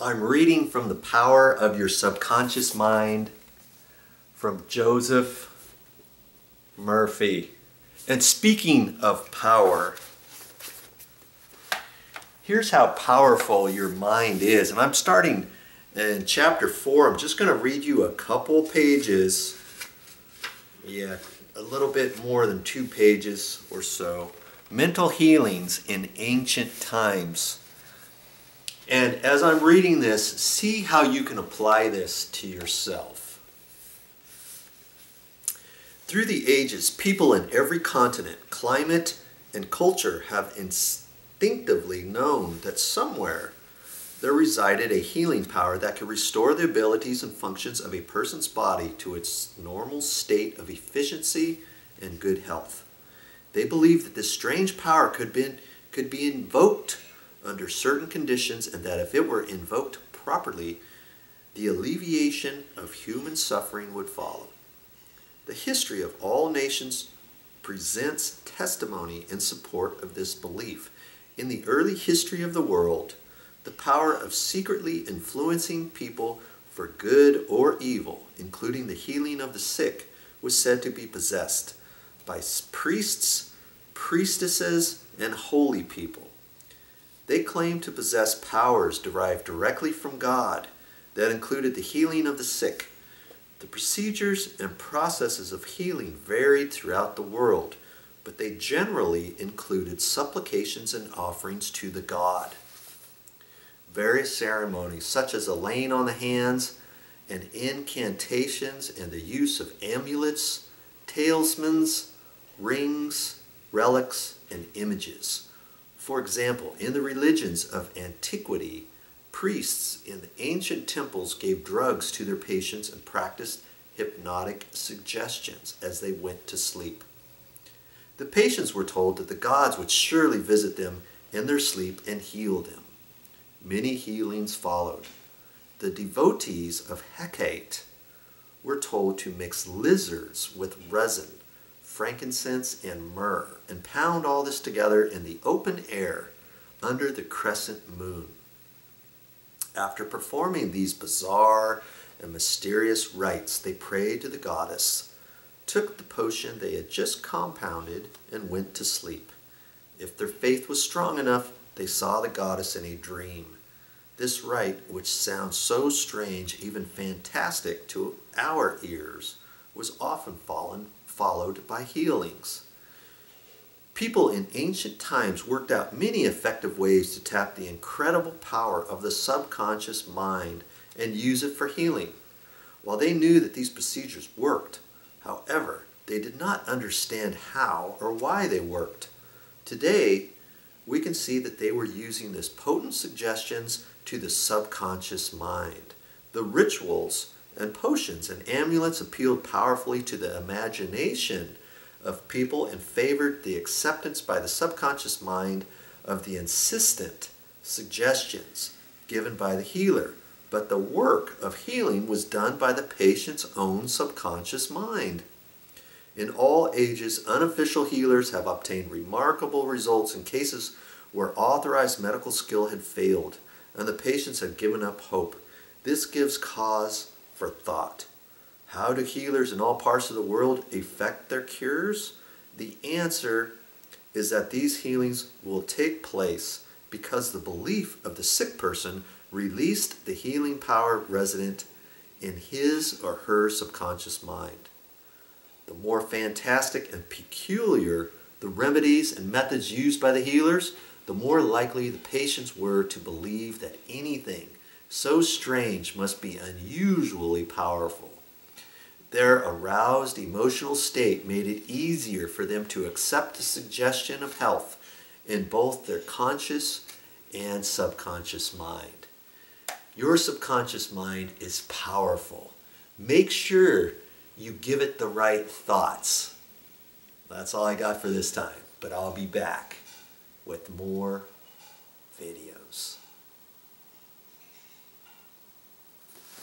I'm reading from The Power of Your Subconscious Mind from Joseph Murphy. And speaking of power, here's how powerful your mind is. And I'm starting in chapter 4. I'm just going to read you a couple pages. Yeah, a little bit more than 2 pages or so. Mental healings in ancient times. And as I'm reading this, see how you can apply this to yourself. Through the ages, people in every continent, climate, and culture have instinctively known that somewhere there resided a healing power that could restore the abilities and functions of a person's body to its normal state of efficiency and good health. They believed that this strange power could be invoked under certain conditions, and that if it were invoked properly, the alleviation of human suffering would follow. The history of all nations presents testimony in support of this belief. In the early history of the world, the power of secretly influencing people for good or evil, including the healing of the sick, was said to be possessed by priests, priestesses, and holy people. They claimed to possess powers derived directly from God that included the healing of the sick. The procedures and processes of healing varied throughout the world, but they generally included supplications and offerings to the god. Various ceremonies, such as a laying on the hands and incantations and the use of amulets, talismans, rings, relics, and images. For example, in the religions of antiquity, priests in the ancient temples gave drugs to their patients and practiced hypnotic suggestions as they went to sleep. The patients were told that the gods would surely visit them in their sleep and heal them. Many healings followed. The devotees of Hecate were told to mix lizards with resin, frankincense, and myrrh, and pound all this together in the open air under the crescent moon. After performing these bizarre and mysterious rites, they prayed to the goddess, took the potion they had just compounded, and went to sleep. If their faith was strong enough, they saw the goddess in a dream. This rite, which sounds so strange, even fantastic to our ears, was often followed by healings. People in ancient times worked out many effective ways to tap the incredible power of the subconscious mind and use it for healing. While they knew that these procedures worked, however, they did not understand how or why they worked. Today, we can see that they were using these potent suggestions to the subconscious mind. The rituals and potions and amulets appealed powerfully to the imagination of people and favored the acceptance by the subconscious mind of the insistent suggestions given by the healer. But the work of healing was done by the patient's own subconscious mind. In all ages, unofficial healers have obtained remarkable results in cases where authorized medical skill had failed and the patients had given up hope. This gives cause for thought. How do healers in all parts of the world effect their cures? The answer is that these healings will take place because the belief of the sick person released the healing power resident in his or her subconscious mind. The more fantastic and peculiar the remedies and methods used by the healers, the more likely the patients were to believe that anything so strange must be unusually powerful. Their aroused emotional state made it easier for them to accept the suggestion of health in both their conscious and subconscious mind. Your subconscious mind is powerful. Make sure you give it the right thoughts. That's all I got for this time, but I'll be back with more videos.